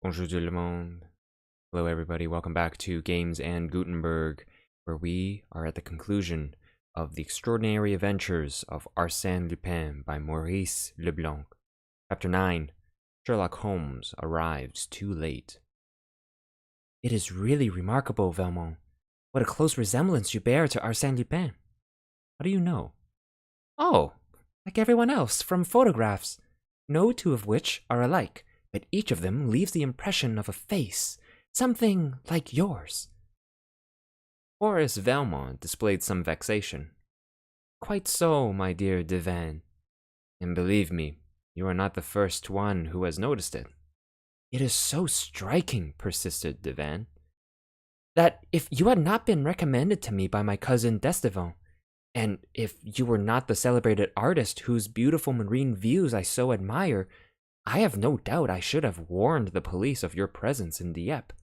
Bonjour tout le monde. Hello everybody, welcome back to Games and Gutenberg, where we are at the conclusion of The Extraordinary Adventures of Arsène Lupin by Maurice Leblanc. Chapter 9, Sherlock Holmes Arrives Too Late. It is really remarkable, Velmont. What a close resemblance you bear to Arsène Lupin. How do you know? Oh, like everyone else, from photographs. No two of which are alike, but each of them leaves the impression of a face, something like yours. Horace Valmont displayed some vexation. Quite so, my dear Devane. And believe me, you are not the first one who has noticed it. It is so striking, persisted Devane, that if you had not been recommended to me by my cousin Destevant, and if you were not the celebrated artist whose beautiful marine views I so admire, I have no doubt I should have warned the police of your presence in Dieppe.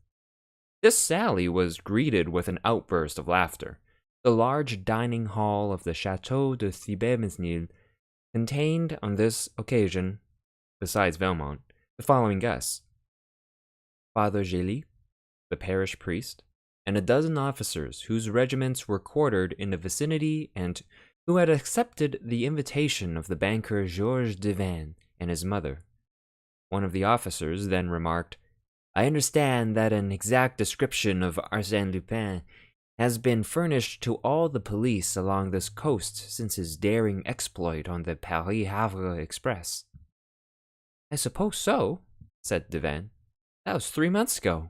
This sally was greeted with an outburst of laughter. The large dining hall of the Chateau de Thibet-Mesnil contained on this occasion, besides Velmont, the following guests: Father Gély, the parish priest, and a dozen officers whose regiments were quartered in the vicinity and who had accepted the invitation of the banker Georges Devane and his mother. One of the officers then remarked, I understand that an exact description of Arsène Lupin has been furnished to all the police along this coast since his daring exploit on the Paris-Havre Express. I suppose so, said Devane. That was 3 months ago.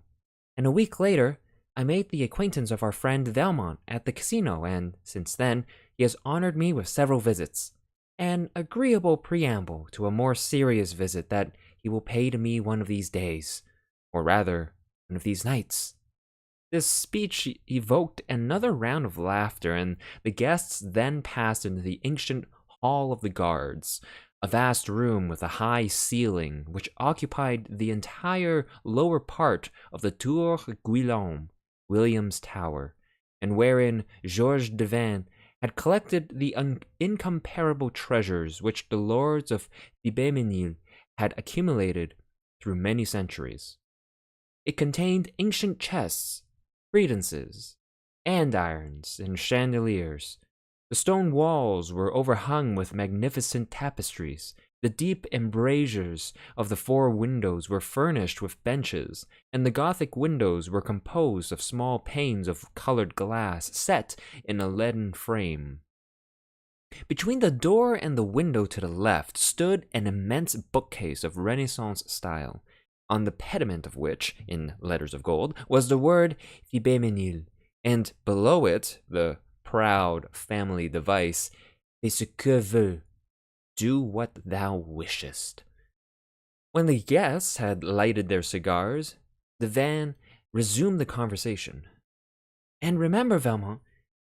And a week later, I made the acquaintance of our friend Velmont at the casino, and since then, he has honored me with several visits. An agreeable preamble to a more serious visit that he will pay to me one of these days, or rather, one of these nights. This speech evoked another round of laughter, and the guests then passed into the ancient Hall of the Guards, a vast room with a high ceiling which occupied the entire lower part of the Tour Guillaume, William's Tower, and wherein Georges Devane had collected the incomparable treasures which the lords of Thibet-Mesnil had accumulated through many centuries. It contained ancient chests, credences, andirons, and chandeliers. The stone walls were overhung with magnificent tapestries. The deep embrasures of the four windows were furnished with benches, and the Gothic windows were composed of small panes of colored glass set in a leaden frame. Between the door and the window to the left stood an immense bookcase of Renaissance style, on the pediment of which, in letters of gold, was the word Thibet-Mesnil, and below it the proud family device, Fais ce que veux, do what thou wishest. When the guests had lighted their cigars, Devane resumed the conversation. And remember, Velmont,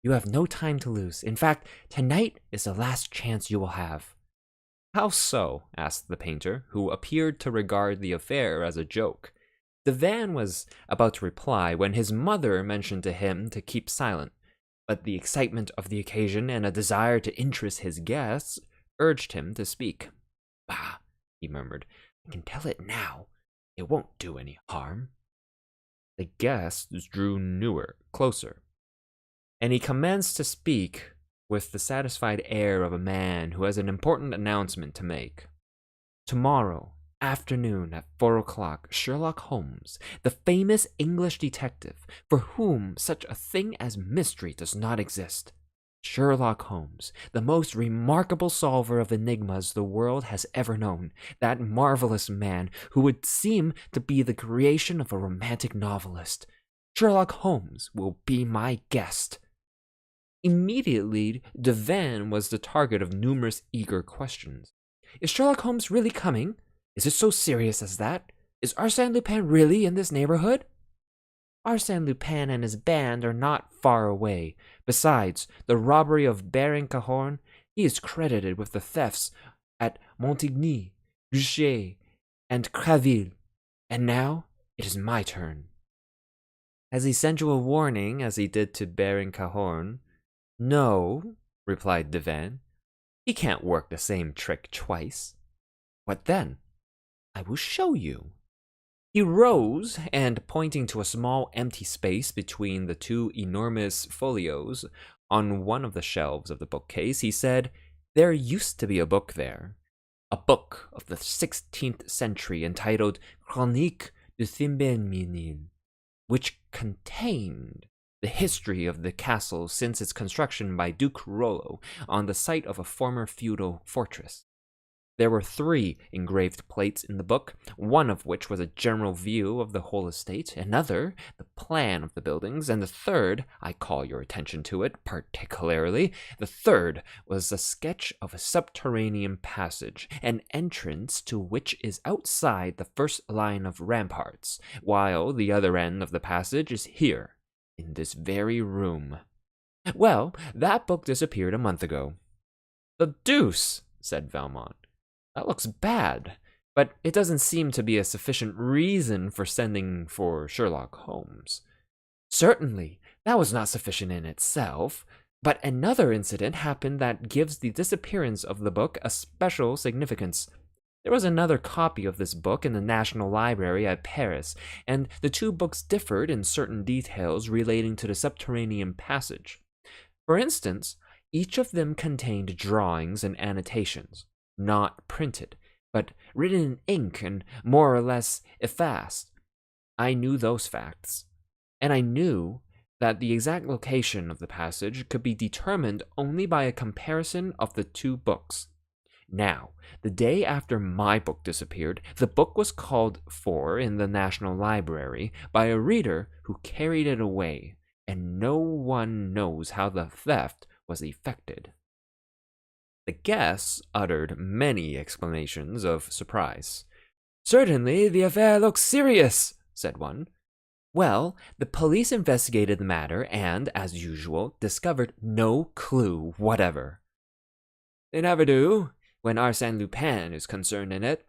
you have no time to lose. In fact, tonight is the last chance you will have. How so? Asked the painter, who appeared to regard the affair as a joke. Devane was about to reply when his mother mentioned to him to keep silent, but the excitement of the occasion and a desire to interest his guests urged him to speak. Bah, he murmured, I can tell it now. It won't do any harm. The guests drew closer, and he commenced to speak with the satisfied air of a man who has an important announcement to make. Tomorrow afternoon at 4 o'clock, Sherlock Holmes, the famous English detective for whom such a thing as mystery does not exist, Sherlock Holmes, the most remarkable solver of enigmas the world has ever known, that marvelous man who would seem to be the creation of a romantic novelist, Sherlock Holmes will be my guest. Immediately, Devane was the target of numerous eager questions. Is Sherlock Holmes really coming? Is it so serious as that? Is Arsène Lupin really in this neighborhood? Arsène Lupin and his band are not far away. Besides the robbery of Baron Cahorn, he is credited with the thefts at Montigny, Boucher, and Craville. And now it is my turn. Has he sent you a warning as he did to Baron Cahorn? No, replied Devane. He can't work the same trick twice. What then? I will show you. He rose and, pointing to a small empty space between the two enormous folios on one of the shelves of the bookcase, he said, "There used to be a book there. A book of the 16th century entitled Chronique du Thimbenminil, which contained the history of the castle since its construction by Duke Rollo on the site of a former feudal fortress. There were 3 engraved plates in the book, one of which was a general view of the whole estate, another the plan of the buildings, and the third, I call your attention to it particularly, the third was a sketch of a subterranean passage, an entrance to which is outside the first line of ramparts, while the other end of the passage is here, in this very room. Well, that book disappeared a month ago." "The deuce," said Valmont. "That looks bad, but it doesn't seem to be a sufficient reason for sending for Sherlock Holmes." "Certainly, that was not sufficient in itself, but another incident happened that gives the disappearance of the book a special significance. There was another copy of this book in the National Library at Paris, and the 2 books differed in certain details relating to the subterranean passage. For instance, each of them contained drawings and annotations, not printed, but written in ink and more or less effaced. I knew those facts, and I knew that the exact location of the passage could be determined only by a comparison of the 2 books. Now, the day after my book disappeared, the book was called for in the National Library by a reader who carried it away, and no one knows how the theft was effected." The guests uttered many exclamations of surprise. "Certainly, the affair looks serious," said one. "Well, the police investigated the matter and, as usual, discovered no clue whatever." "They never do, when Arsène Lupin is concerned in it."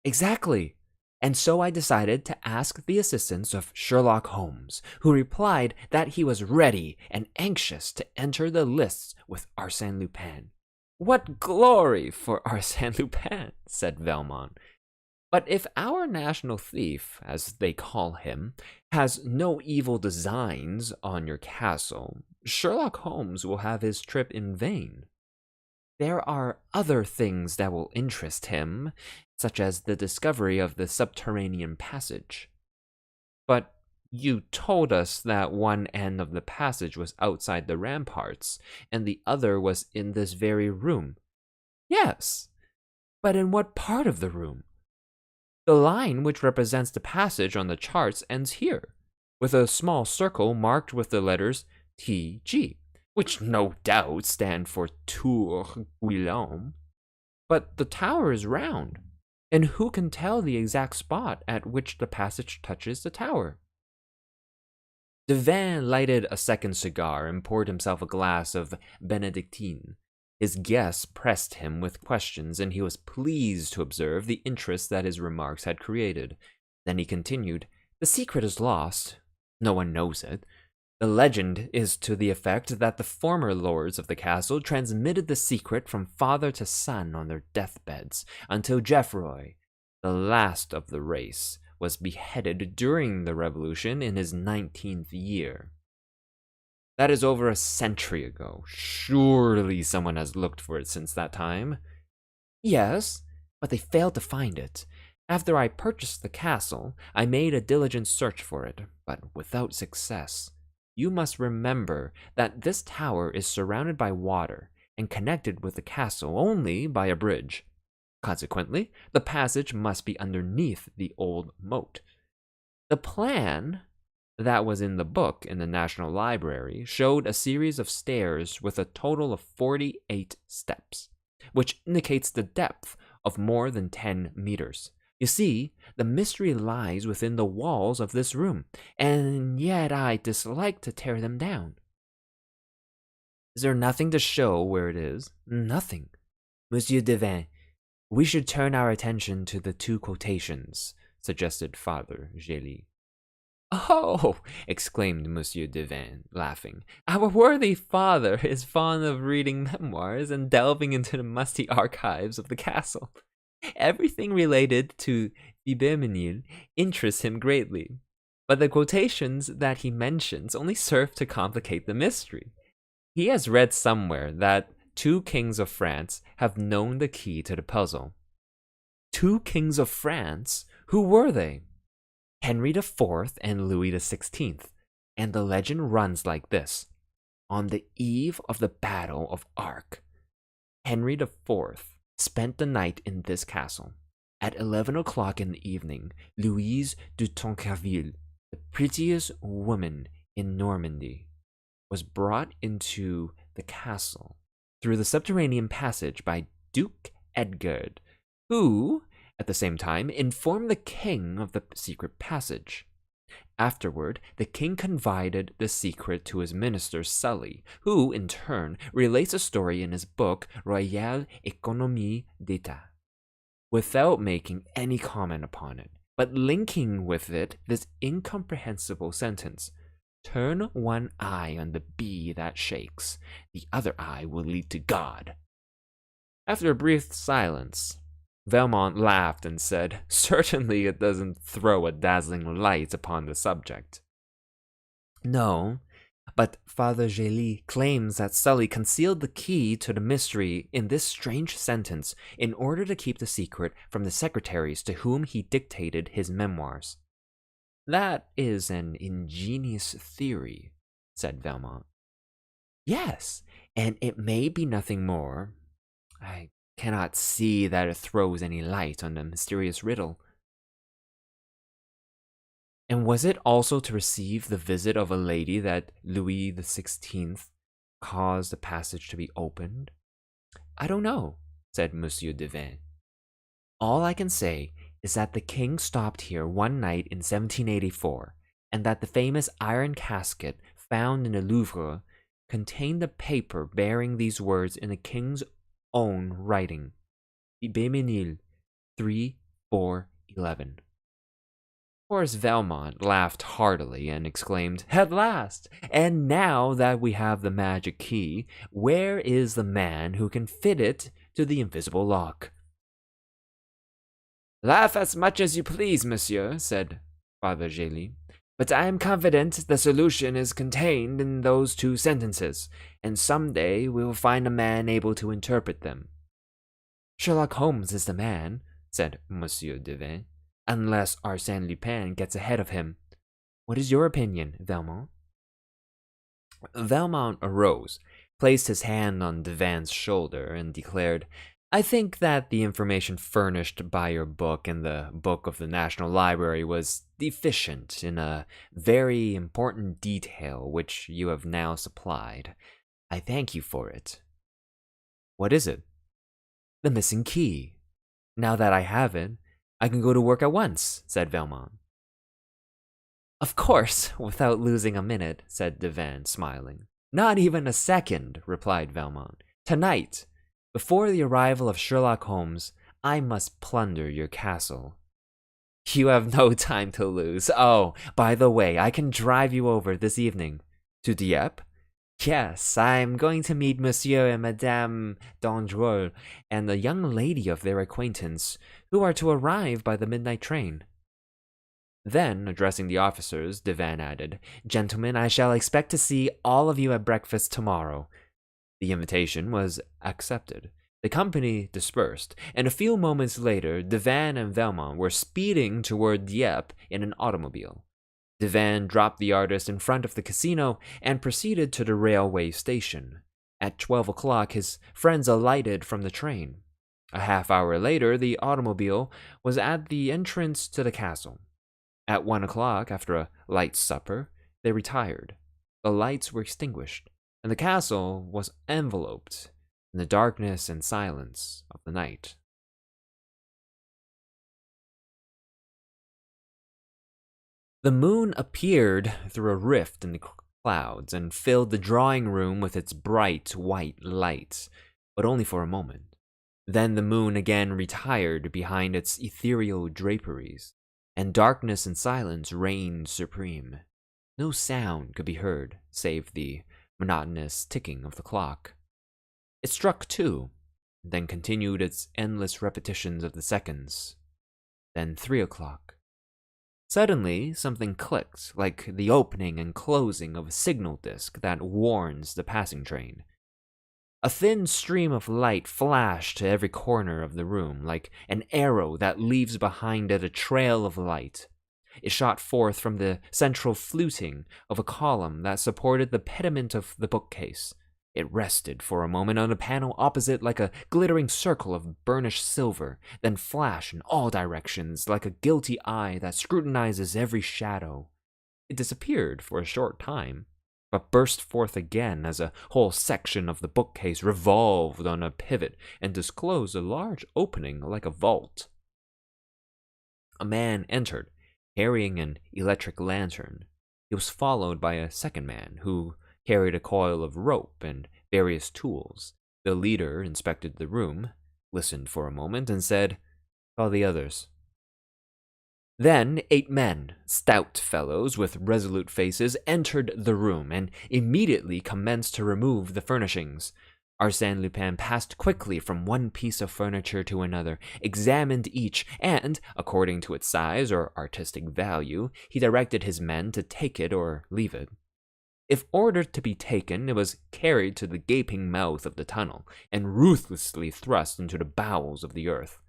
"Exactly. And so I decided to ask the assistance of Sherlock Holmes, who replied that he was ready and anxious to enter the lists with Arsène Lupin." "What glory for Arsène Lupin," said Valmont. "But if our national thief, as they call him, has no evil designs on your castle, Sherlock Holmes will have his trip in vain. There are other things that will interest him, such as the discovery of the subterranean passage." "But you told us that one end of the passage was outside the ramparts, and the other was in this very room." "Yes, but in what part of the room? The line which represents the passage on the charts ends here, with a small circle marked with the letters TG, which no doubt stand for Tour Guillaume. But the tower is round, and who can tell the exact spot at which the passage touches the tower?" Devin lighted a second cigar and poured himself a glass of Benedictine. His guests pressed him with questions, and he was pleased to observe the interest that his remarks had created. Then he continued, "The secret is lost. No one knows it. The legend is to the effect that the former lords of the castle transmitted the secret from father to son on their deathbeds, until Geoffroy, the last of the race, was beheaded during the Revolution in his 19th year. That is over a century ago. Surely someone has looked for it since that time." "Yes, but they failed to find it. After I purchased the castle, I made a diligent search for it, but without success. You must remember that this tower is surrounded by water and connected with the castle only by a bridge. Consequently, the passage must be underneath the old moat. The plan that was in the book in the National Library showed a series of stairs with a total of 48 steps, which indicates the depth of more than 10 meters. You see, the mystery lies within the walls of this room, and yet I dislike to tear them down." "Is there nothing to show where it is?" "Nothing. Monsieur Devin, we should turn our attention to the 2 quotations," suggested Father Gély. "Oh!" exclaimed Monsieur Devin, laughing. "Our worthy father is fond of reading memoirs and delving into the musty archives of the castle. Everything related to Vibemenil interests him greatly, but the quotations that he mentions only serve to complicate the mystery. He has read somewhere that 2 kings of France have known the key to the puzzle. 2 kings of France? Who were they? Henry IV and Louis XVI, and the legend runs like this. On the eve of the Battle of Arques, Henry IV spent the night in this castle. At 11 o'clock in the evening, Louise de Tancarville, the prettiest woman in Normandy, was brought into the castle through the subterranean passage by Duke Edgard, who, at the same time, informed the king of the secret passage. Afterward, the king confided the secret to his minister Sully, who, in turn, relates a story in his book Royale Économie d'État, without making any comment upon it, but linking with it this incomprehensible sentence: turn one eye on the bee that shakes, the other eye will lead to God. After a brief silence, Valmont laughed and said, certainly it doesn't throw a dazzling light upon the subject. No, but Father Gély claims that Sully concealed the key to the mystery in this strange sentence in order to keep the secret from the secretaries to whom he dictated his memoirs. That is an ingenious theory, said Valmont. Yes, and it may be nothing more. I cannot see that it throws any light on the mysterious riddle. And was it also to receive the visit of a lady that Louis XVI caused the passage to be opened? I don't know, said Monsieur Devin. All I can say is that the king stopped here one night in 1784, and that the famous iron casket found in the Louvre contained a paper bearing these words in the king's own writing: Béménil 3-4-11. Horace Valmont laughed heartily and exclaimed, At last! And now that we have the magic key, where is the man who can fit it to the invisible lock? Laugh as much as you please, monsieur, said Father Gély, but I am confident the solution is contained in those 2 sentences, and some day we will find a man able to interpret them. Sherlock Holmes is the man, said Monsieur Devin, unless Arsène Lupin gets ahead of him. What is your opinion, Valmont? Valmont arose, placed his hand on Devin's shoulder, and declared, I think that the information furnished by your book and the book of the National Library was deficient in a very important detail which you have now supplied. I thank you for it. What is it? The missing key. Now that I have it, I can go to work at once, said Valmont. Of course, without losing a minute, said Devin, smiling. Not even a second, replied Valmont. Tonight, before the arrival of Sherlock Holmes, I must plunder your castle. You have no time to lose. Oh, by the way, I can drive you over this evening. To Dieppe? Yes, I'm going to meet Monsieur and Madame d'Androl and a young lady of their acquaintance, who are to arrive by the midnight train. Then, addressing the officers, Devin added, Gentlemen, I shall expect to see all of you at breakfast tomorrow. The invitation was accepted. The company dispersed, and a few moments later, Devin and Valmont were speeding toward Dieppe in an automobile. Devin dropped the artist in front of the casino and proceeded to the railway station. At 12 o'clock, his friends alighted from the train. A half-hour later, the automobile was at the entrance to the castle. At 1 o'clock, after a light supper, they retired. The lights were extinguished, and the castle was enveloped in the darkness and silence of the night. The moon appeared through a rift in the clouds and filled the drawing room with its bright white light, but only for a moment. Then the moon again retired behind its ethereal draperies, and darkness and silence reigned supreme. No sound could be heard save the monotonous ticking of the clock. It struck 2. then continued its endless repetitions of the seconds. Then 3 o'clock. Suddenly, something clicked, like the opening and closing of a signal disc that warns the passing train. A thin stream of light flashed to every corner of the room, like an arrow that leaves behind it a trail of light. It shot forth from the central fluting of a column that supported the pediment of the bookcase. It rested for a moment on a panel opposite like a glittering circle of burnished silver, then flashed in all directions like a guilty eye that scrutinizes every shadow. It disappeared for a short time, but burst forth again as a whole section of the bookcase revolved on a pivot and disclosed a large opening like a vault. A man entered, carrying an electric lantern. He was followed by a second man who carried a coil of rope and various tools. The leader inspected the room, listened for a moment, and said, "Call the others." Then 8 men, stout fellows with resolute faces, entered the room and immediately commenced to remove the furnishings. Arsène Lupin passed quickly from one piece of furniture to another, examined each, and, according to its size or artistic value, he directed his men to take it or leave it. If ordered to be taken, it was carried to the gaping mouth of the tunnel and ruthlessly thrust into the bowels of the earth.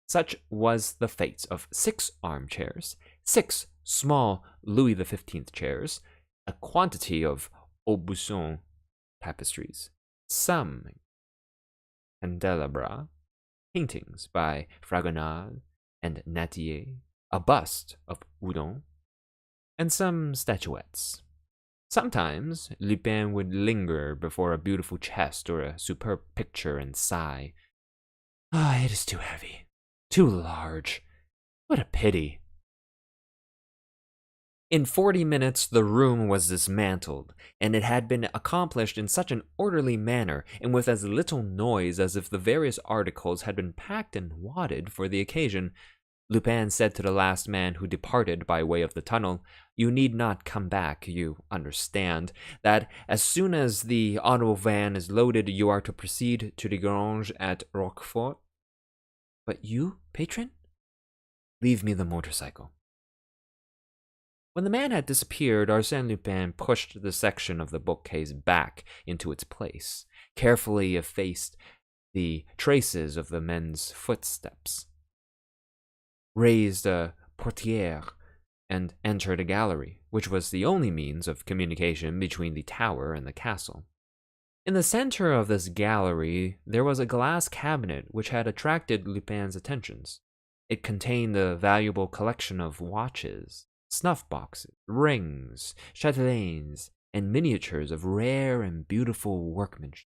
Such was the fate of 6 armchairs, 6 small Louis XV chairs, a quantity of Aubusson tapestries, some candelabra, paintings by Fragonard and Nattier, a bust of Houdon, and some statuettes. Sometimes Lupin would linger before a beautiful chest or a superb picture and sigh, "Ah, it is too heavy, too large. What a pity." In 40 minutes, the room was dismantled, and it had been accomplished in such an orderly manner and with as little noise as if the various articles had been packed and wadded for the occasion. Lupin said to the last man who departed by way of the tunnel, "You need not come back, you understand, that as soon as the auto van is loaded, you are to proceed to the Grange at Roquefort." "But you, patron?" "Leave me the motorcycle." When the man had disappeared, Arsène Lupin pushed the section of the bookcase back into its place, carefully effaced the traces of the men's footsteps, raised a portière, and entered a gallery, which was the only means of communication between the tower and the castle. In the center of this gallery, there was a glass cabinet which had attracted Lupin's attentions. It contained a valuable collection of watches, snuff-boxes, rings, chatelaines, and miniatures of rare and beautiful workmanship.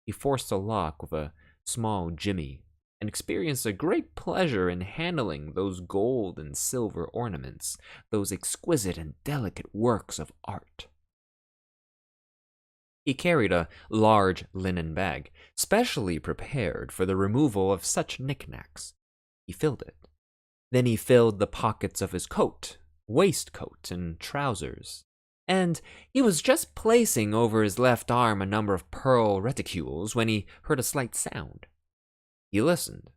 He forced a lock with a small jimmy, and experienced a great pleasure in handling those gold and silver ornaments, those exquisite and delicate works of art. He carried a large linen bag, specially prepared for the removal of such knickknacks. He filled it. Then he filled the pockets of his coat, waistcoat, and trousers, and he was just placing over his left arm a number of pearl reticules when he heard a slight sound. He listened.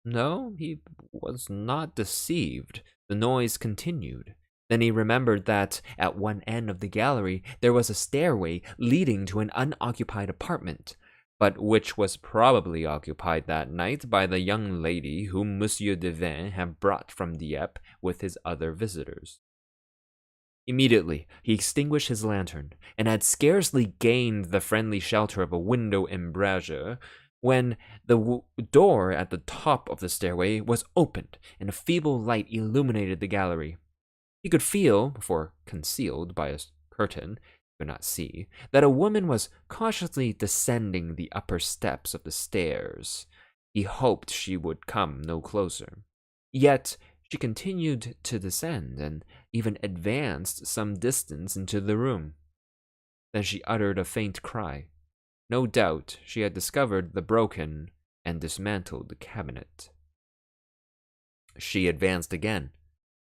No, he was not deceived. The noise continued. Then he remembered that at one end of the gallery there was a stairway leading to an unoccupied apartment, but which was probably occupied that night by the young lady whom Monsieur Devin had brought from Dieppe with his other visitors. Immediately, he extinguished his lantern, and had scarcely gained the friendly shelter of a window embrasure when the door at the top of the stairway was opened, and a feeble light illuminated the gallery. He could feel, for concealed by a curtain, he could not see, that a woman was cautiously descending the upper steps of the stairs. He hoped she would come no closer. Yet she continued to descend, and even advanced some distance into the room. Then she uttered a faint cry. No doubt she had discovered the broken and dismantled cabinet. She advanced again.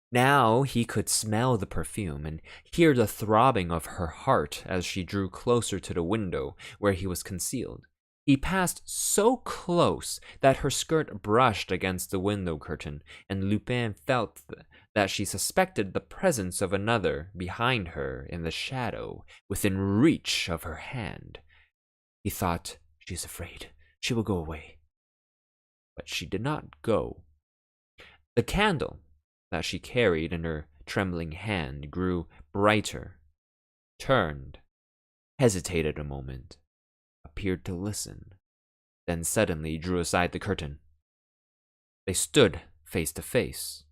Now he could smell the perfume and hear the throbbing of her heart as she drew closer to the window where he was concealed. He passed so close that her skirt brushed against the window curtain, and Lupin felt that she suspected the presence of another behind her in the shadow, within reach of her hand. He thought, "She is afraid. She will go away." But she did not go. The candle that she carried in her trembling hand grew brighter, turned, hesitated a moment, appeared to listen, then suddenly drew aside the curtain. They stood face to face.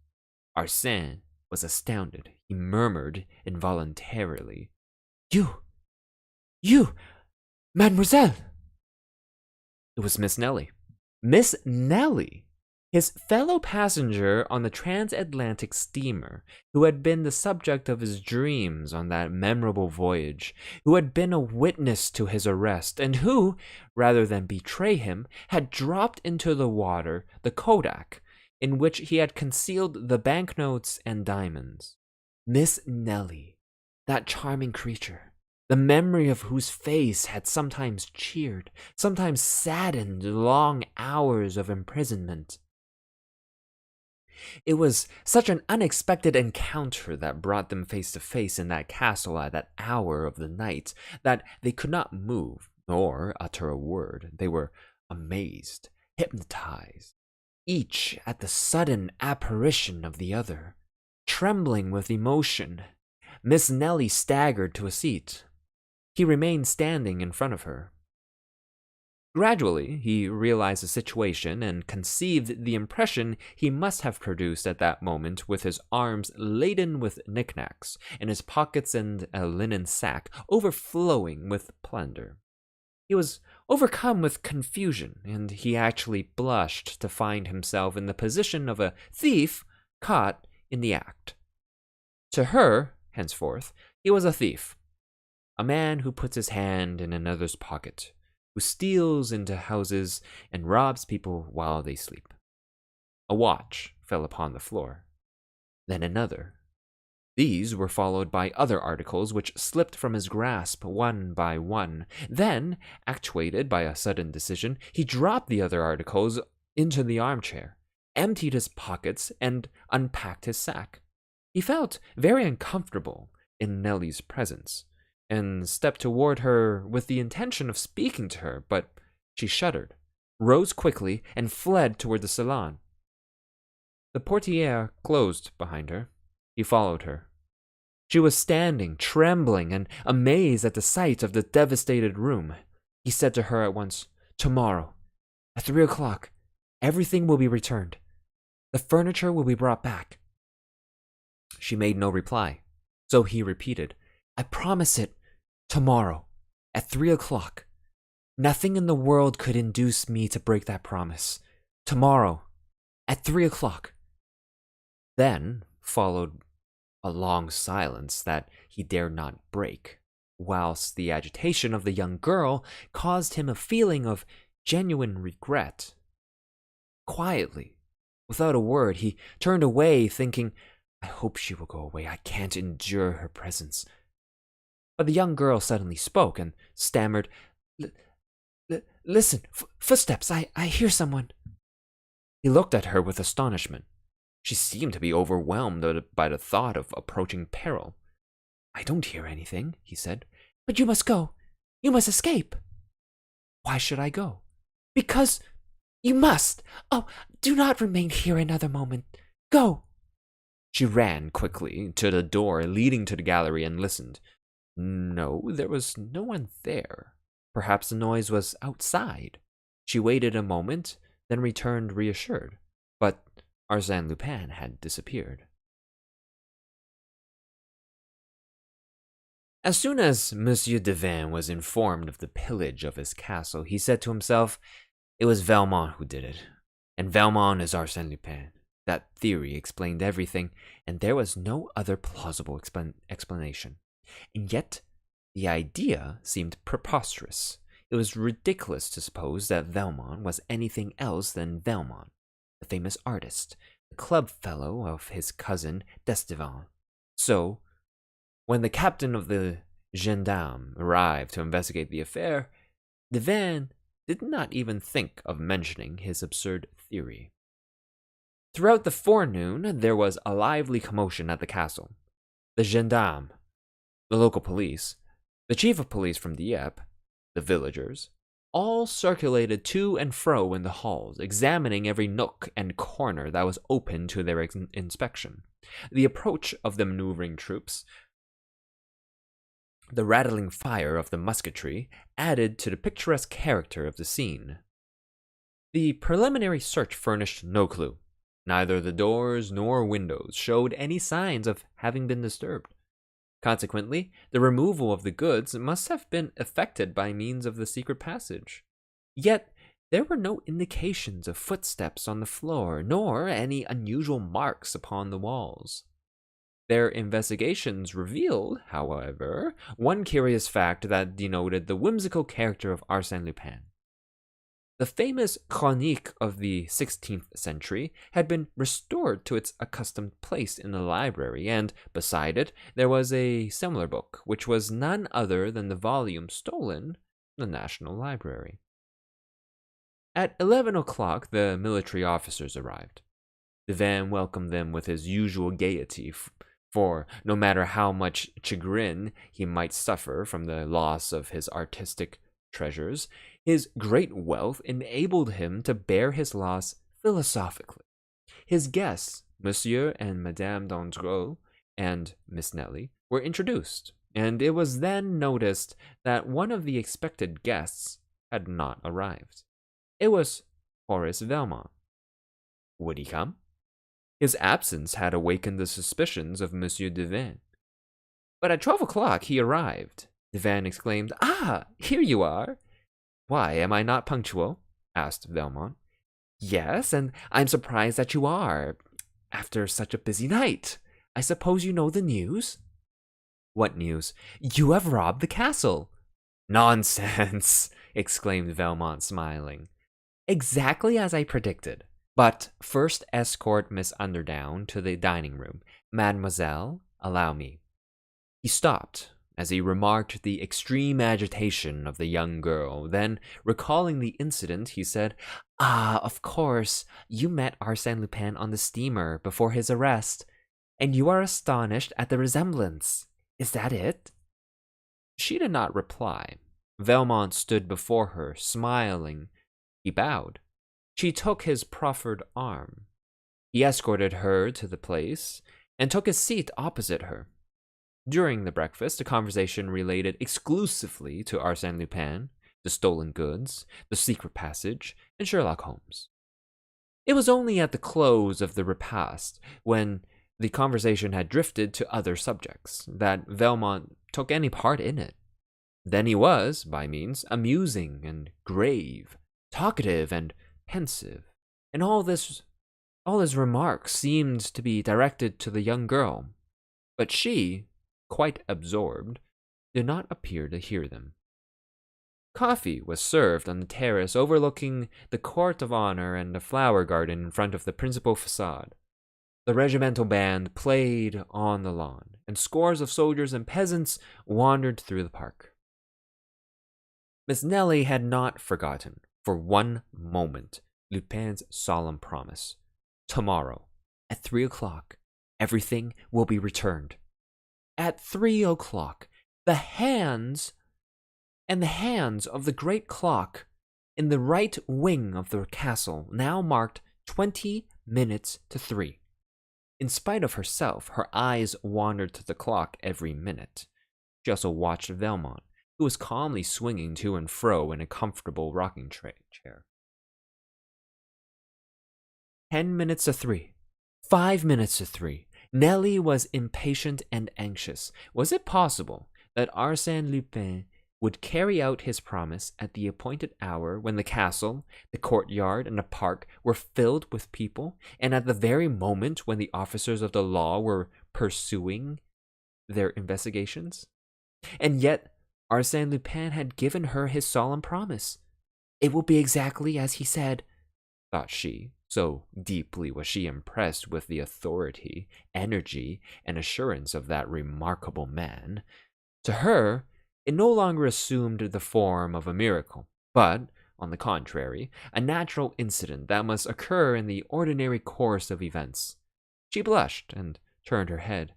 Arsène was astounded. He murmured involuntarily, You, mademoiselle!" It was Miss Nellie. Miss Nellie! His fellow passenger on the transatlantic steamer, who had been the subject of his dreams on that memorable voyage, who had been a witness to his arrest, and who, rather than betray him, had dropped into the water the kodak in which he had concealed the banknotes and diamonds. Miss Nellie, that charming creature, the memory of whose face had sometimes cheered, sometimes saddened long hours of imprisonment. It was such an unexpected encounter that brought them face to face in that castle at that hour of the night that they could not move nor utter a word. They were amazed, hypnotized, each at the sudden apparition of the other. Trembling with emotion, Miss Nellie staggered to a seat. He remained standing in front of her. Gradually, he realized the situation and conceived the impression he must have produced at that moment with his arms laden with knickknacks, and his pockets and a linen sack overflowing with plunder. He was overcome with confusion, and he actually blushed to find himself in the position of a thief caught in the act. To her, henceforth, he was a thief, a man who puts his hand in another's pocket, who steals into houses and robs people while they sleep. A watch fell upon the floor, then another. These were followed by other articles which slipped from his grasp one by one. Then, actuated by a sudden decision, he dropped the other articles into the armchair, emptied his pockets, and unpacked his sack. He felt very uncomfortable in Nellie's presence, and stepped toward her with the intention of speaking to her, but she shuddered, rose quickly, and fled toward the salon. The portière closed behind her. He followed her. She was standing, trembling and amazed at the sight of the devastated room. He said to her at once, "Tomorrow, at 3 o'clock, everything will be returned. The furniture will be brought back." She made no reply, so he repeated, "I promise it. Tomorrow, at 3 o'clock. Nothing in the world could induce me to break that promise. Tomorrow, at 3 o'clock. Then followed a long silence that he dared not break, whilst the agitation of the young girl caused him a feeling of genuine regret. Quietly, without a word, he turned away, thinking, "I hope she will go away. I can't endure her presence." But the young girl suddenly spoke and stammered, "Listen, footsteps, I hear someone." He looked at her with astonishment. She seemed to be overwhelmed by the thought of approaching peril. "I don't hear anything," he said. "But you must go. You must escape." "Why should I go?" "Because you must. Oh, do not remain here another moment. Go." She ran quickly to the door leading to the gallery and listened. No, there was no one there. Perhaps the noise was outside. She waited a moment, then returned reassured. But Arsène Lupin had disappeared. As soon as Monsieur Devin was informed of the pillage of his castle, he said to himself, "It was Valmont who did it, and Valmont is Arsène Lupin." That theory explained everything, and there was no other plausible explanation. And yet, the idea seemed preposterous. It was ridiculous to suppose that Valmont was anything else than Valmont, the famous artist, the club fellow of his cousin d'Estevan. So, when the captain of the gendarmes arrived to investigate the affair, Devin did not even think of mentioning his absurd theory. Throughout the forenoon, there was a lively commotion at the castle. The gendarmes, the local police, the chief of police from Dieppe, the villagers, all circulated to and fro in the halls, examining every nook and corner that was open to their inspection. The approach of the maneuvering troops, the rattling fire of the musketry, added to the picturesque character of the scene. The preliminary search furnished no clue. Neither the doors nor windows showed any signs of having been disturbed. Consequently, the removal of the goods must have been effected by means of the secret passage. Yet, there were no indications of footsteps on the floor, nor any unusual marks upon the walls. Their investigations revealed, however, one curious fact that denoted the whimsical character of Arsène Lupin. The famous chronique of the 16th century had been restored to its accustomed place in the library, and beside it there was a similar book, which was none other than the volume stolen from the National Library. At 11 o'clock, the military officers arrived. Devin welcomed them with his usual gaiety, for no matter how much chagrin he might suffer from the loss of his artistic treasures, his great wealth enabled him to bear his loss philosophically. His guests, Monsieur and Madame d'Andreau and Miss Nelly, were introduced, and it was then noticed that one of the expected guests had not arrived. It was Horace Velmont. Would he come? His absence had awakened the suspicions of Monsieur Devin. But at 12 o'clock he arrived. Devin exclaimed, "Ah, here you are!" "Why, am I not punctual?" asked Velmont. "Yes, and I'm surprised that you are, after such a busy night. I suppose you know the news?" "What news?" "You have robbed the castle." "Nonsense!" exclaimed Velmont, smiling. "Exactly as I predicted. But first escort Miss Underdown to the dining room. Mademoiselle, allow me." He stopped as he remarked the extreme agitation of the young girl. Then, recalling the incident, he said, "Ah, of course, you met Arsène Lupin on the steamer before his arrest, and you are astonished at the resemblance. Is that it?" She did not reply. Velmont stood before her, smiling. He bowed. She took his proffered arm. He escorted her to the place and took his seat opposite her. During the breakfast, the conversation related exclusively to Arsène Lupin, the stolen goods, the secret passage, and Sherlock Holmes. It was only at the close of the repast, when the conversation had drifted to other subjects, that Velmont took any part in it. Then he was, by means, amusing and grave, talkative and pensive, and all his remarks seemed to be directed to the young girl, but she, quite absorbed, did not appear to hear them. Coffee was served on the terrace overlooking the court of honor and the flower garden in front of the principal facade. The regimental band played on the lawn, and scores of soldiers and peasants wandered through the park. Miss Nelly had not forgotten, for one moment, Lupin's solemn promise. Tomorrow, at 3 o'clock, everything will be returned. At 3 o'clock, the hands of the great clock in the right wing of the castle now marked 20 minutes to 3. In spite of herself, her eyes wandered to the clock every minute. She also watched Velmont, who was calmly swinging to and fro in a comfortable rocking chair. 10 minutes to 3. 5 minutes to 3. Nelly was impatient and anxious. Was it possible that Arsène Lupin would carry out his promise at the appointed hour when the castle, the courtyard, and the park were filled with people, and at the very moment when the officers of the law were pursuing their investigations? And yet, Arsène Lupin had given her his solemn promise. It will be exactly as he said, thought she, so deeply was she impressed with the authority, energy, and assurance of that remarkable man. To her, it no longer assumed the form of a miracle, but on the contrary, a natural incident that must occur in the ordinary course of events. She blushed and turned her head.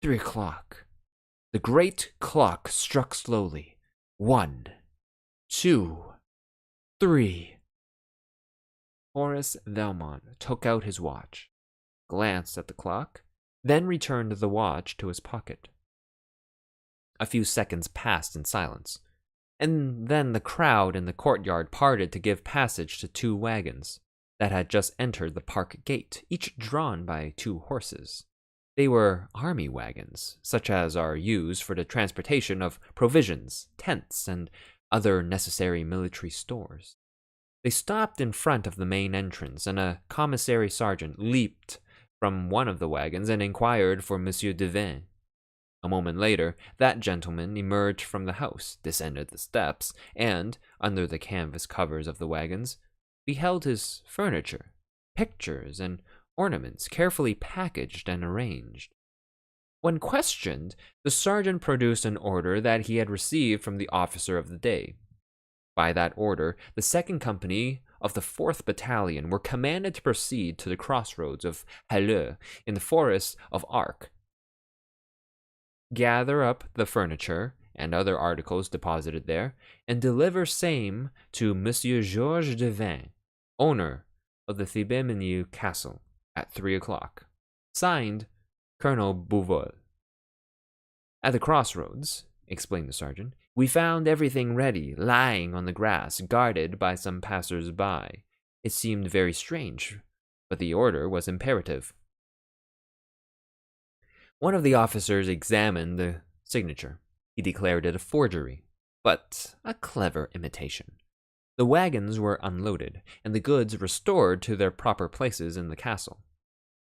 3 o'clock. The great clock struck slowly. 1, 2, 3. Horace Valmont took out his watch, glanced at the clock, then returned the watch to his pocket. A few seconds passed in silence, and then the crowd in the courtyard parted to give passage to 2 wagons that had just entered the park gate, each drawn by 2 horses. They were army wagons, such as are used for the transportation of provisions, tents, and other necessary military stores. They stopped in front of the main entrance, and a commissary sergeant leaped from one of the wagons and inquired for Monsieur Devin. A moment later, that gentleman emerged from the house, descended the steps, and, under the canvas covers of the wagons, beheld his furniture, pictures, and ornaments carefully packaged and arranged. When questioned, the sergeant produced an order that he had received from the officer of the day. By that order, the 2nd Company of the 4th Battalion were commanded to proceed to the crossroads of Halleux in the forest of Arques, gather up the furniture and other articles deposited there, and deliver same to Monsieur Georges Devin, owner of the Thibet-Menil Castle, at 3 o'clock. Signed, Colonel Bouvol. At the crossroads, explained the sergeant, we found everything ready, lying on the grass, guarded by some passers-by. It seemed very strange, but the order was imperative. One of the officers examined the signature. He declared it a forgery, but a clever imitation. The wagons were unloaded, and the goods restored to their proper places in the castle.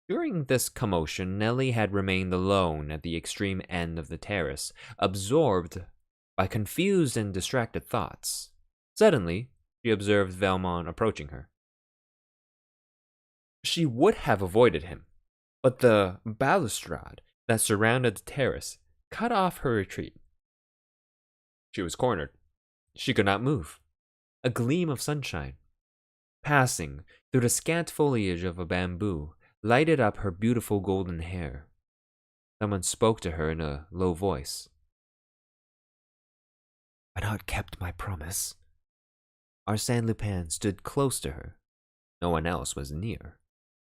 During this commotion, Nellie had remained alone at the extreme end of the terrace, absorbed by confused and distracted thoughts. Suddenly, she observed Valmont approaching her. She would have avoided him, but the balustrade that surrounded the terrace cut off her retreat. She was cornered. She could not move. A gleam of sunshine, passing through the scant foliage of a bamboo, lighted up her beautiful golden hair. Someone spoke to her in a low voice. "I not kept my promise." Arsène Lupin stood close to her. No one else was near.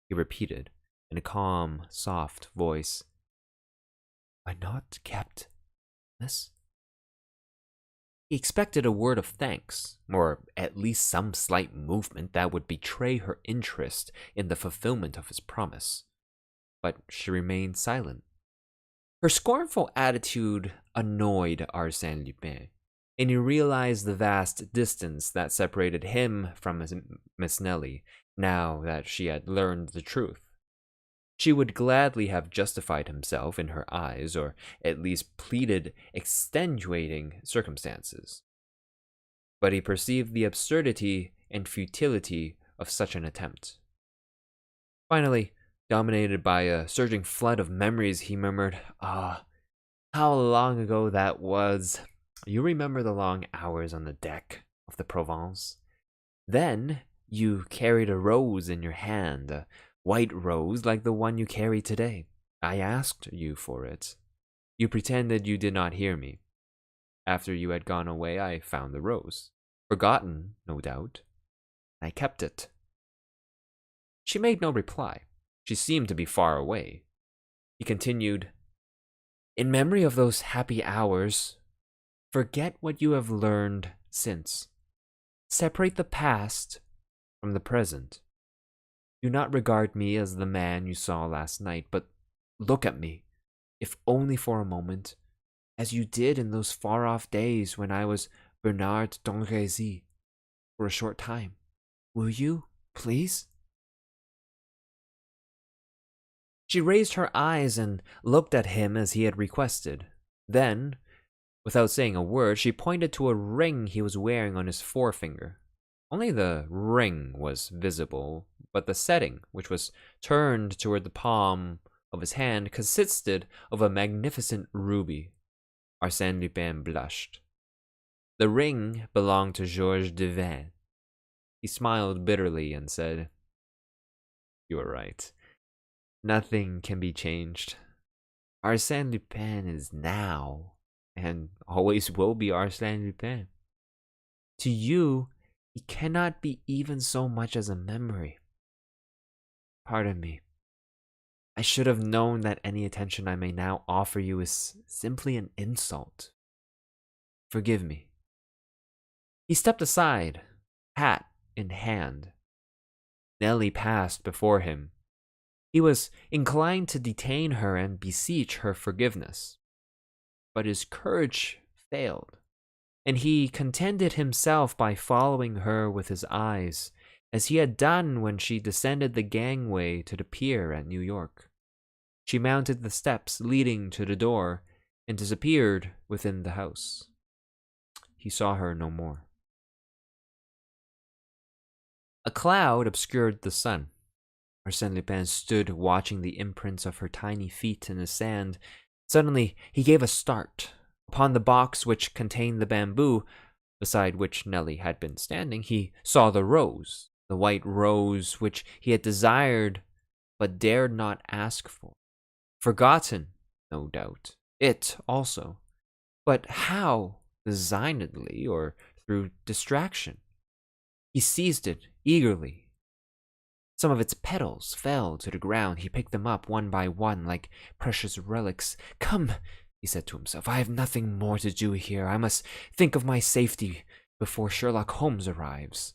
He repeated, in a calm, soft voice, "I not kept this?" He expected a word of thanks, or at least some slight movement that would betray her interest in the fulfillment of his promise. But she remained silent. Her scornful attitude annoyed Arsène Lupin, and he realized the vast distance that separated him from Miss Nellie, now that she had learned the truth. She would gladly have justified himself in her eyes, or at least pleaded extenuating circumstances. But he perceived the absurdity and futility of such an attempt. Finally, dominated by a surging flood of memories, he murmured, "Ah, how long ago that was. You remember the long hours on the deck of the Provence? Then you carried a rose in your hand, a white rose like the one you carry today. I asked you for it. You pretended you did not hear me. After you had gone away, I found the rose. Forgotten, no doubt. I kept it." She made no reply. She seemed to be far away. He continued, "In memory of those happy hours, forget what you have learned since. Separate the past from the present. Do not regard me as the man you saw last night, but look at me, if only for a moment, as you did in those far-off days when I was Bernard d'Andrézy, for a short time. Will you, please?" She raised her eyes and looked at him as he had requested. Then, without saying a word, she pointed to a ring he was wearing on his forefinger. Only the ring was visible, but the setting, which was turned toward the palm of his hand, consisted of a magnificent ruby. Arsène Lupin blushed. The ring belonged to Georges Devin. He smiled bitterly and said, "You are right. Nothing can be changed. Arsène Lupin is now, and always will be Arsène Lupin. To you, he cannot be even so much as a memory. Pardon me. I should have known that any attention I may now offer you is simply an insult. Forgive me." He stepped aside, hat in hand. Nellie passed before him. He was inclined to detain her and beseech her forgiveness. But his courage failed, and he contented himself by following her with his eyes, as he had done when she descended the gangway to the pier at New York. She mounted the steps leading to the door and disappeared within the house. He saw her no more. A cloud obscured the sun. Arsène Lupin stood watching the imprints of her tiny feet in the sand. Suddenly, he gave a start. Upon the box which contained the bamboo, beside which Nellie had been standing, he saw the rose, the white rose which he had desired but dared not ask for. Forgotten, no doubt. It also. But how? Designedly or through distraction? He seized it eagerly. Some of its petals fell to the ground. He picked them up one by one like precious relics. "Come," he said to himself, "I have nothing more to do here. I must think of my safety before Sherlock Holmes arrives."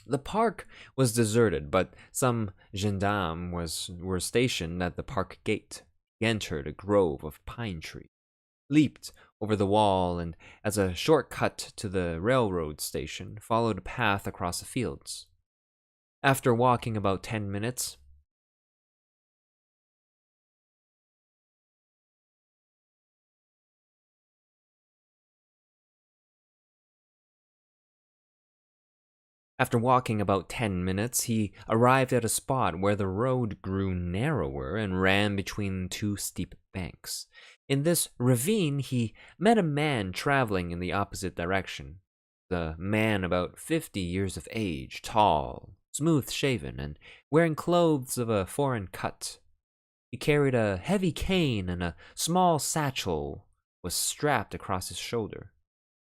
The park was deserted, but some gendarmes were stationed at the park gate. He entered a grove of pine trees, leaped over the wall, and as a short cut to the railroad station, followed a path across the fields. After walking about 10 minutes, he arrived at a spot where the road grew narrower and ran between two steep banks. In this ravine, he met a man traveling in the opposite direction. The man about 50 years of age, tall, smooth-shaven, and wearing clothes of a foreign cut. He carried a heavy cane, and a small satchel was strapped across his shoulder.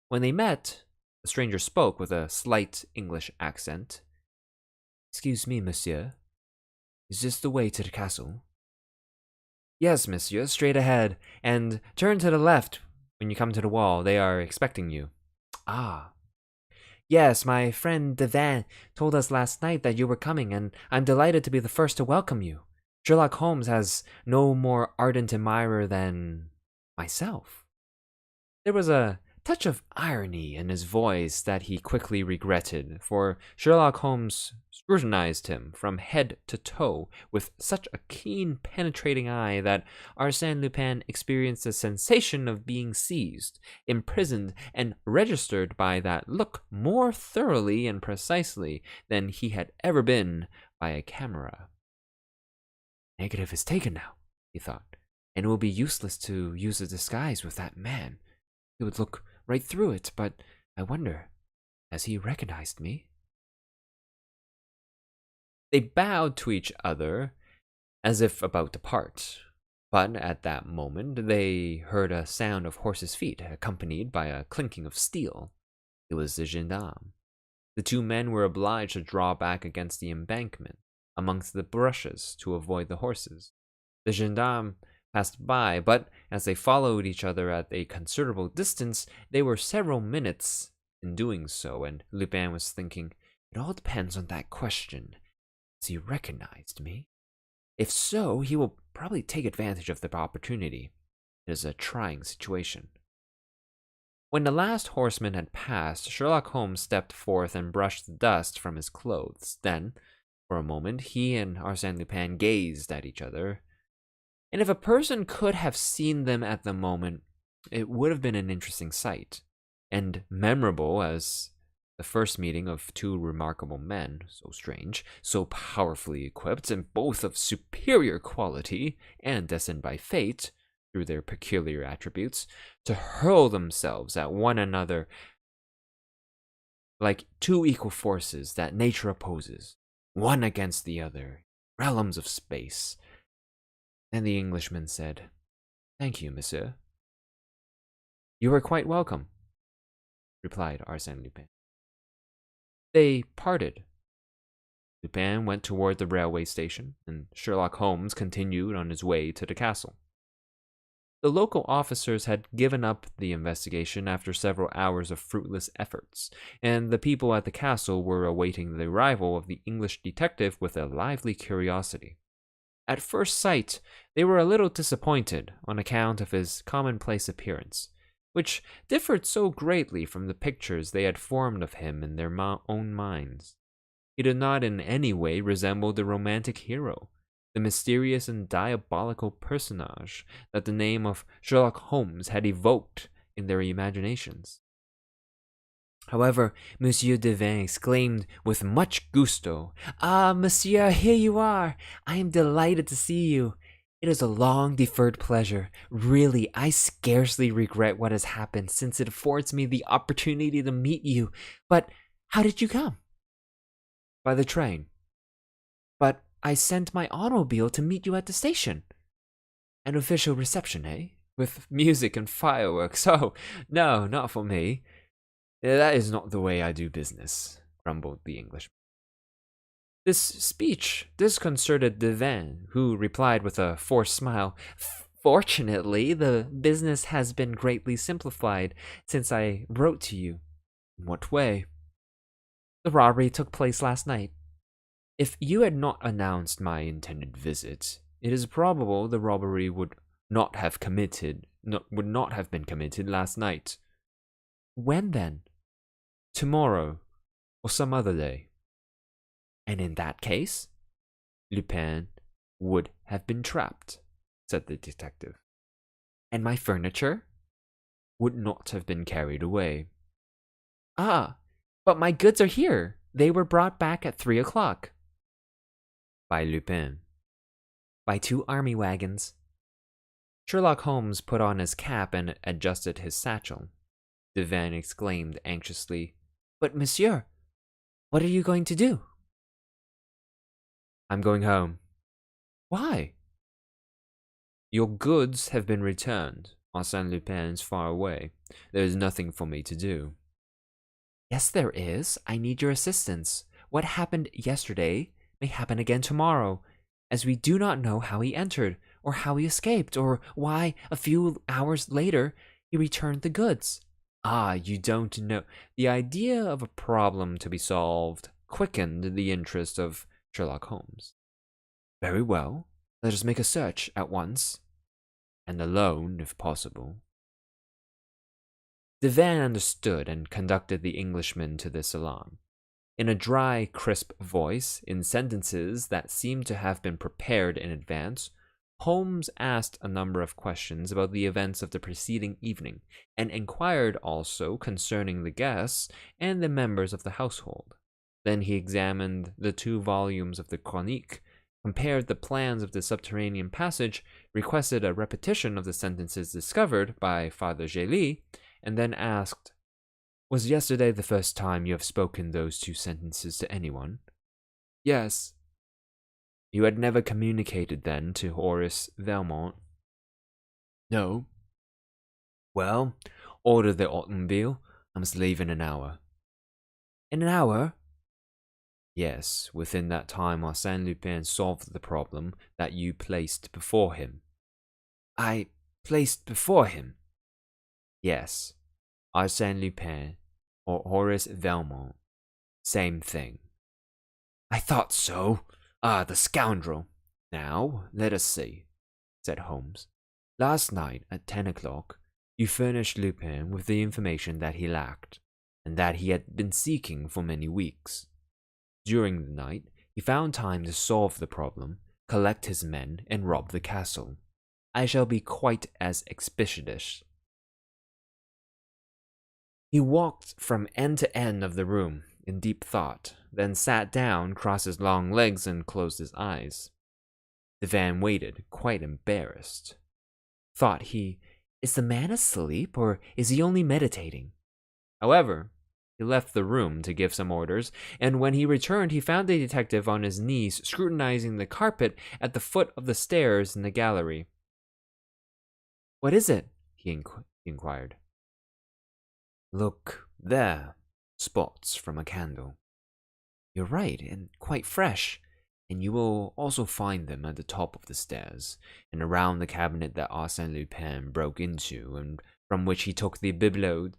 When they met, the stranger spoke with a slight English accent. "Excuse me, monsieur. Is this the way to the castle?" "Yes, monsieur, straight ahead, and turn to the left when you come to the wall. They are expecting you." "Ah. Yes, my friend Devin told us last night that you were coming, and I'm delighted to be the first to welcome you. Sherlock Holmes has no more ardent admirer than myself." There was a touch of irony in his voice that he quickly regretted, for Sherlock Holmes scrutinized him from head to toe with such a keen, penetrating eye that Arsène Lupin experienced a sensation of being seized, imprisoned, and registered by that look more thoroughly and precisely than he had ever been by a camera. "Negative is taken now," he thought, "and it will be useless to use a disguise with that man. He would look right through it, but I wonder, has he recognized me?" They bowed to each other as if about to part, but at that moment they heard a sound of horses' feet, accompanied by a clinking of steel. It was the gendarme. The two men were obliged to draw back against the embankment, amongst the brushes, to avoid the horses. The gendarme passed by, but as they followed each other at a considerable distance, they were several minutes in doing so, and Lupin was thinking, "It all depends on that question. Has he recognized me? If so, he will probably take advantage of the opportunity. It is a trying situation." When the last horseman had passed, Sherlock Holmes stepped forth and brushed the dust from his clothes. Then, for a moment, he and Arsène Lupin gazed at each other. And if a person could have seen them at the moment, it would have been an interesting sight, and memorable as the first meeting of two remarkable men, so strange, so powerfully equipped, and both of superior quality, and destined by fate, through their peculiar attributes, to hurl themselves at one another like two equal forces that nature opposes, one against the other, realms of space. Then the Englishman said, "Thank you, monsieur." "You are quite welcome," replied Arsène Lupin. They parted. Lupin went toward the railway station, and Sherlock Holmes continued on his way to the castle. The local officers had given up the investigation after several hours of fruitless efforts, and the people at the castle were awaiting the arrival of the English detective with a lively curiosity. At first sight, they were a little disappointed on account of his commonplace appearance, which differed so greatly from the pictures they had formed of him in their own minds. He did not in any way resemble the romantic hero, the mysterious and diabolical personage that the name of Sherlock Holmes had evoked in their imaginations. However, Monsieur Devin exclaimed with much gusto, "Ah, monsieur, here you are! I am delighted to see you. It is a long-deferred pleasure. Really, I scarcely regret what has happened, since it affords me the opportunity to meet you. But how did you come?" "By the train." "But I sent my automobile to meet you at the station." "An official reception, eh? With music and fireworks? Oh, no, not for me. That is not the way I do business," grumbled the Englishman. This speech disconcerted Devin, who replied with a forced smile, "Fortunately, the business has been greatly simplified since I wrote to you." "In what way?" "The robbery took place last night. If you had not announced my intended visit, it is probable the robbery would not have been committed last night." "When then?" "Tomorrow, or some other day." "And in that case?" "Lupin would have been trapped," said the detective. "And my furniture?" "Would not have been carried away." "Ah, but my goods are here. They were brought back at 3 o'clock." "By Lupin." "By 2 army wagons." Sherlock Holmes put on his cap and adjusted his satchel. Devin exclaimed anxiously, "But monsieur, what are you going to do?" "I'm going home." "Why?" "Your goods have been returned. Arsène Lupin is far away. There is nothing for me to do." "Yes, there is. I need your assistance. What happened yesterday may happen again tomorrow, as we do not know how he entered, or how he escaped, or why, a few hours later, he returned the goods." "Ah, you don't know." The idea of a problem to be solved quickened the interest of Sherlock Holmes. "Very well, let us make a search at once, and alone, if possible." Devin understood and conducted the Englishman to the salon. In a dry, crisp voice, in sentences that seemed to have been prepared in advance, Holmes asked a number of questions about the events of the preceding evening, and inquired also concerning the guests and the members of the household. Then he examined the 2 volumes of the Chronique, compared the plans of the subterranean passage, requested a repetition of the sentences discovered by Father Gély, and then asked, "Was yesterday the first time you have spoken those 2 sentences to anyone?" "Yes." "You had never communicated then to Horace Velmont?" "No." "Well, order the automobile. I must leave in an hour." "In an hour?" "Yes, within that time Arsène Lupin solved the problem that you placed before him." "I placed before him?" "Yes. Arsène Lupin or Horace Velmont. Same thing." "I thought so. Ah, the scoundrel." "Now, let us see," said Holmes. "Last night at 10 o'clock, you furnished Lupin with the information that he lacked, and that he had been seeking for many weeks. During the night, he found time to solve the problem, collect his men, and rob the castle. I shall be quite as expeditious." He walked from end to end of the room in deep thought, then sat down, crossed his long legs, and closed his eyes. Devin waited, quite embarrassed. thought he, is the man asleep, or is he only meditating? However, he left the room to give some orders, and when he returned, he found the detective on his knees scrutinizing the carpet at the foot of the stairs in the gallery. "What is it?" he inquired. "Look, there, spots from a candle." "You're right, and quite fresh. And you will also find them at the top of the stairs, and around the cabinet that Arsène Lupin broke into, and from which he took the bibelot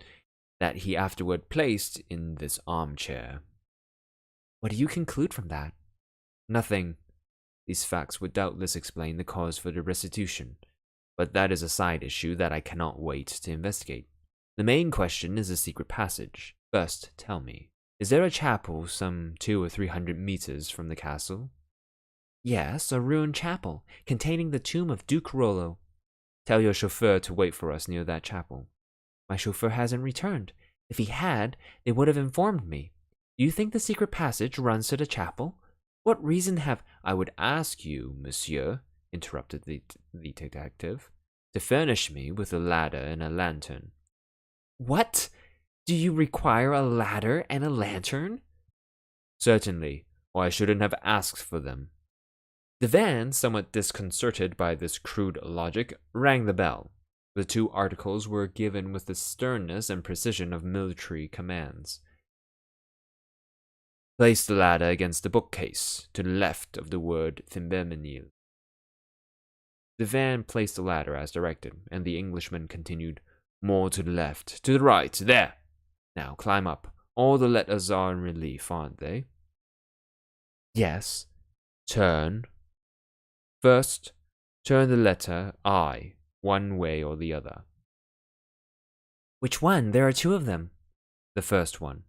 that he afterward placed in this armchair." "What do you conclude from that?" "Nothing. These facts would doubtless explain the cause for the restitution, but that is a side issue that I cannot wait to investigate. The main question is the secret passage. First, tell me, is there a chapel some 200 or 300 meters from the castle?" "Yes, a ruined chapel, containing the tomb of Duke Rollo." "Tell your chauffeur to wait for us near that chapel." "My chauffeur hasn't returned. If he had, they would have informed me. Do you think the secret passage runs to the chapel? What reason have—" "I would ask you, monsieur," interrupted the detective, "to furnish me with a ladder and a lantern." "What? Do you require a ladder and a lantern?" "Certainly, or I shouldn't have asked for them." The van, somewhat disconcerted by this crude logic, rang the bell. The two articles were given with the sternness and precision of military commands. "Place the ladder against the bookcase, to the left of the word Thimbermenil." The van placed the ladder as directed, and the Englishman continued, "More to the left, to the right, there! Now climb up. All the letters are in relief, aren't they?" "Yes." "Turn. First, turn the letter I, one way or the other." "Which one? There are two of them." "The first one."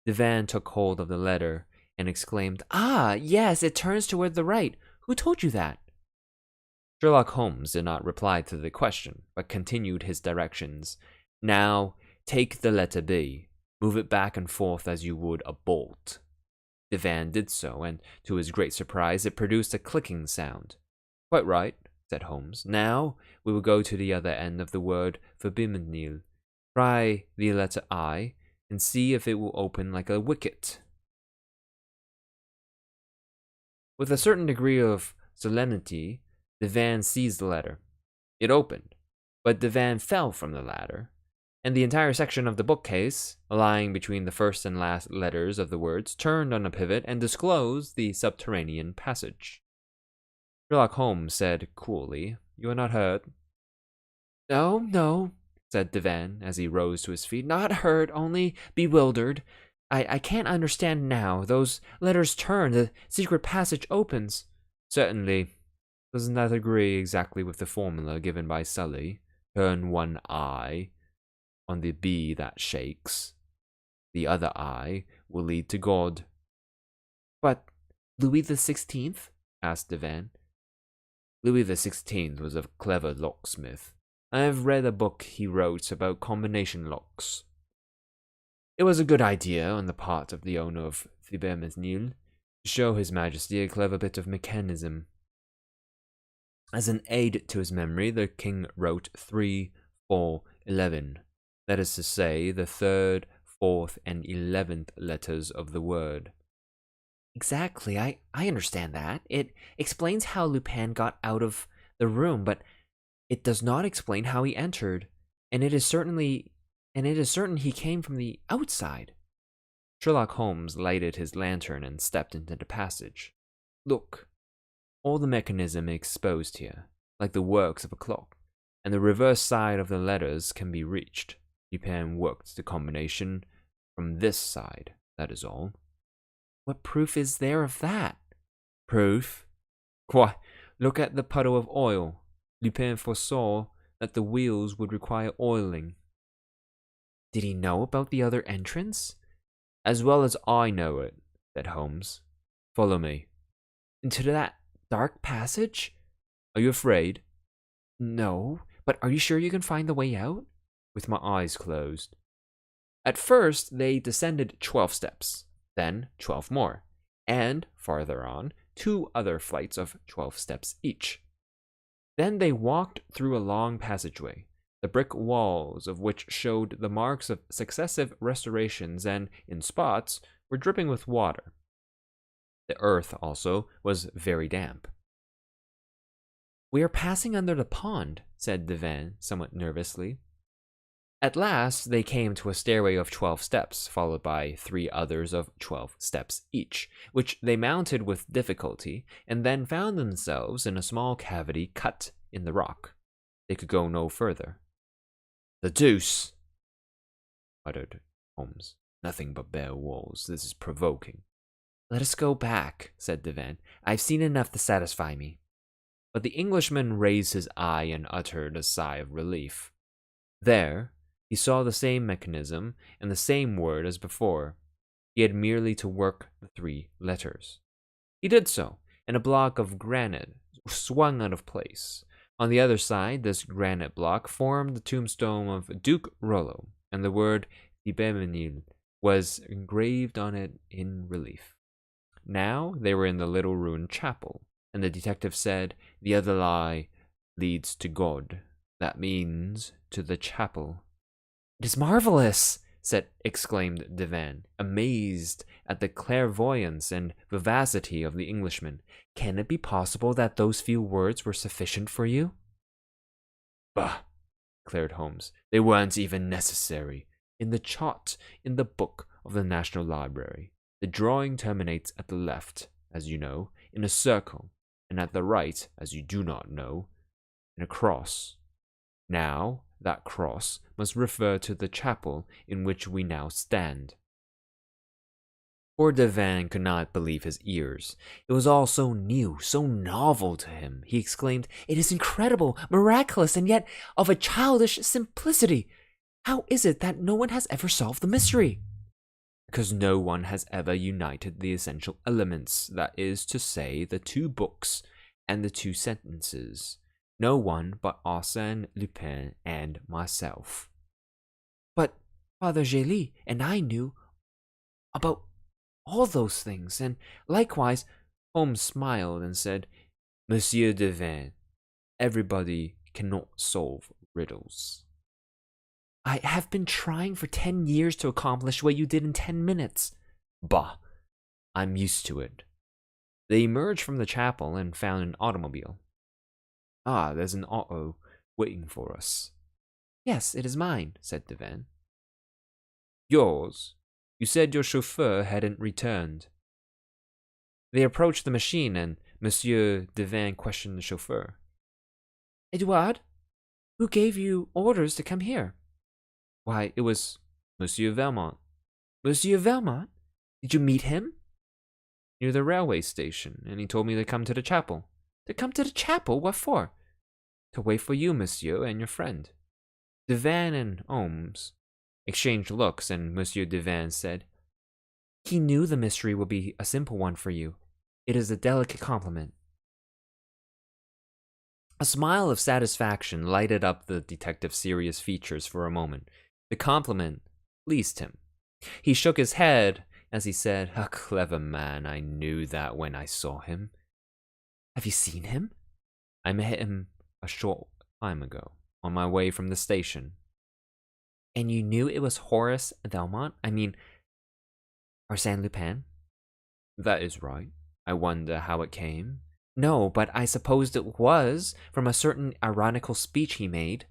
The van took hold of the letter and exclaimed, "Ah, yes, it turns toward the right. Who told you that?" Sherlock Holmes did not reply to the question, but continued his directions. "Now, take the letter B. Move it back and forth as you would a bolt." The van did so, and to his great surprise, it produced a clicking sound. "Quite right," said Holmes. "Now, we will go to the other end of the word Verbimenil. Try the letter I, and see if it will open like a wicket." With a certain degree of solemnity, the van seized the letter. It opened, but the van fell from the ladder, and the entire section of the bookcase, lying between the first and last letters of the words, turned on a pivot and disclosed the subterranean passage. Sherlock Holmes said coolly, "You are not hurt?" "No, no," said the van as he rose to his feet. "Not hurt, only bewildered. I can't understand now. Those letters turn, the secret passage opens." "Certainly. Doesn't that agree exactly with the formula given by Sully? Turn one eye on the bee that shakes. The other eye will lead to God." "But Louis XVI?" asked the van. "Louis XVI was a clever locksmith. I have read a book he wrote about combination locks. It was a good idea on the part of the owner of Thibert-Mesnil to show His Majesty a clever bit of mechanism. As an aid to his memory, the king wrote 3, 4, 11. That is to say, the 3rd, 4th, and 11th letters of the word." "Exactly, I understand that. It explains how Lupin got out of the room, but it does not explain how he entered, and it is certain he came from the outside." Sherlock Holmes lighted his lantern and stepped into the passage. "Look, all the mechanism is exposed here, like the works of a clock, and the reverse side of the letters can be reached. Lupin worked the combination from this side, that is all." "What proof is there of that?" "Proof? Why, look at the puddle of oil. Lupin foresaw that the wheels would require oiling." "Did he know about the other entrance?" "As well as I know it," said Holmes. "Follow me." "Into that dark passage?" "Are you afraid?" "No, but are you sure you can find the way out?" "With my eyes closed." At first, they descended 12 steps, then 12 more, and, farther on, 2 other flights of 12 steps each. Then they walked through a long passageway, the brick walls of which showed the marks of successive restorations and, in spots, were dripping with water. The earth, also, was very damp. "We are passing under the pond," said Devin, somewhat nervously. At last they came to a stairway of 12 steps, followed by 3 others of 12 steps each, which they mounted with difficulty, and then found themselves in a small cavity cut in the rock. They could go no further. "The deuce!" muttered Holmes. "Nothing but bare walls. This is provoking." "Let us go back," said Devin. "I've seen enough to satisfy me." But the Englishman raised his eye and uttered a sigh of relief. There, he saw the same mechanism and the same word as before. He had merely to work the 3 letters. He did so, and a block of granite swung out of place. On the other side, this granite block formed the tombstone of Duke Rollo, and the word Thibemenil was engraved on it in relief. Now they were in the little ruined chapel, and the detective said, "The other eye leads to God. That means to the chapel." "It is marvelous!" exclaimed Devin, amazed at the clairvoyance and vivacity of the Englishman. "Can it be possible that those few words were sufficient for you?" "Bah!" declared Holmes. "They weren't even necessary. In the chart in the book of the National Library, the drawing terminates at the left, as you know, in a circle, and at the right, as you do not know, in a cross. Now, that cross must refer to the chapel in which we now stand." Poor Devin could not believe his ears. It was all so new, so novel to him. He exclaimed, "It is incredible, miraculous, and yet of a childish simplicity. How is it that no one has ever solved the mystery?" "Because no one has ever united the essential elements, that is to say, the 2 books and the 2 sentences. No one but Arsène Lupin and myself." "But Father Gély and I knew about all those things, and likewise—" Holmes smiled and said, "Monsieur Devin, everybody cannot solve riddles." "I have been trying for 10 years to accomplish what you did in 10 minutes. "Bah! I'm used to it." They emerged from the chapel and found an automobile. "Ah, there's an auto waiting for us." "Yes, it is mine," said Devin. "Yours? You said your chauffeur hadn't returned." They approached the machine, and Monsieur Devin questioned the chauffeur. "Edouard, who gave you orders to come here?" "Why, it was Monsieur Valmont." "Monsieur Valmont? Did you meet him?" "Near the railway station, and he told me to come to the chapel." "To come to the chapel? What for?" "To wait for you, monsieur, and your friend." Devin and Holmes exchanged looks, and Monsieur Devin said, "He knew the mystery would be a simple one for you. It is a delicate compliment." A smile of satisfaction lighted up the detective's serious features for a moment. The compliment pleased him. He shook his head as he said, "A clever man. I knew that when I saw him." "Have you seen him?" "I met him a short time ago, on my way from the station." "And you knew it was Horace Valmont? I mean, Arsène Lupin?" "That is right. I wonder how it came." "No, but I supposed it was, from a certain ironical speech he made."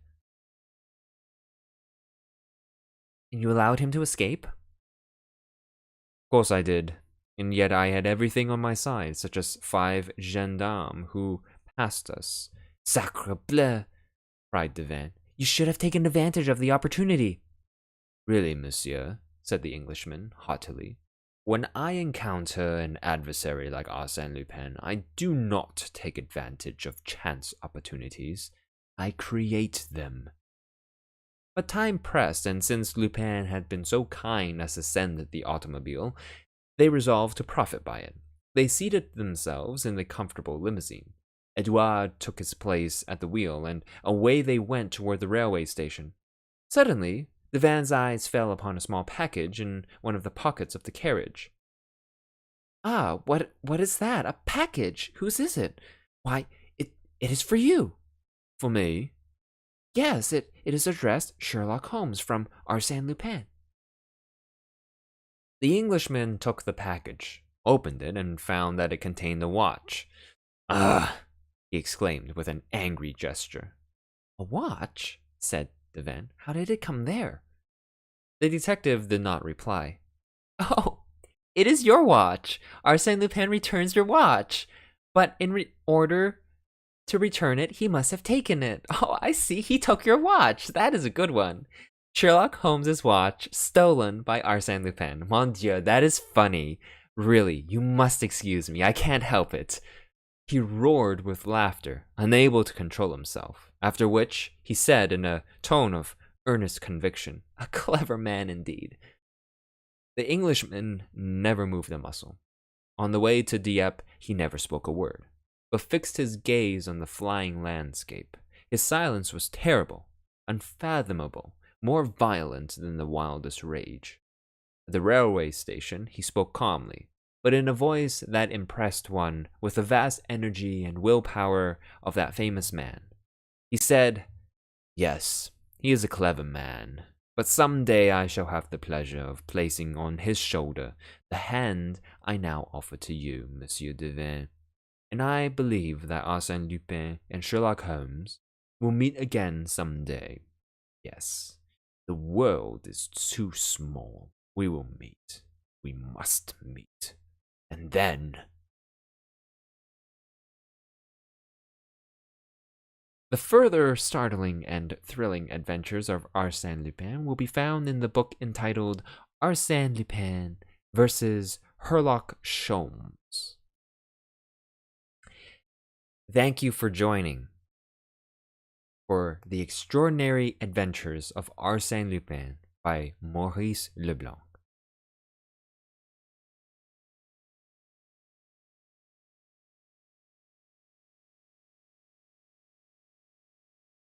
"And you allowed him to escape?" "Of course I did. And yet I had everything on my side, such as 5 gendarmes who passed us." "Sacre bleu!" cried Devin. "You should have taken advantage of the opportunity." "Really, monsieur," said the Englishman, haughtily, "when I encounter an adversary like Arsène Lupin, I do not take advantage of chance opportunities. I create them." But time pressed, and since Lupin had been so kind as to send the automobile, they resolved to profit by it. They seated themselves in the comfortable limousine. Edouard took his place at the wheel, and away they went toward the railway station. Suddenly, Devin's eyes fell upon a small package in one of the pockets of the carriage. "Ah, what is that? A package? Whose is it?" "Why, it is for you." For me? Yes, it is addressed Sherlock Holmes from Arsène Lupin. The Englishman took the package, opened it, and found that it contained a watch. Ah! He exclaimed with an angry gesture. A watch? Said Devin. How did it come there? The detective did not reply. Oh, it is your watch. Arsène Lupin returns your watch. But in order to return it, he must have taken it. Oh, I see. He took your watch. That is a good one. Sherlock Holmes's watch stolen by Arsène Lupin. Mon Dieu, that is funny. Really, you must excuse me. I can't help it. He roared with laughter, unable to control himself, after which he said in a tone of earnest conviction, a clever man indeed. The Englishman never moved a muscle. On the way to Dieppe, he never spoke a word, but fixed his gaze on the flying landscape. His silence was terrible, unfathomable, more violent than the wildest rage. At the railway station, he spoke calmly, but in a voice that impressed one with the vast energy and willpower of that famous man. He said, Yes, he is a clever man, but some day I shall have the pleasure of placing on his shoulder the hand I now offer to you, Monsieur Devin, and I believe that Arsène Lupin and Sherlock Holmes will meet again some day. Yes, the world is too small. We will meet. We must meet. And then... The further startling and thrilling adventures of Arsène Lupin will be found in the book entitled Arsène Lupin versus Sherlock Holmes. Thank you for joining for The Extraordinary Adventures of Arsène Lupin by Maurice Leblanc.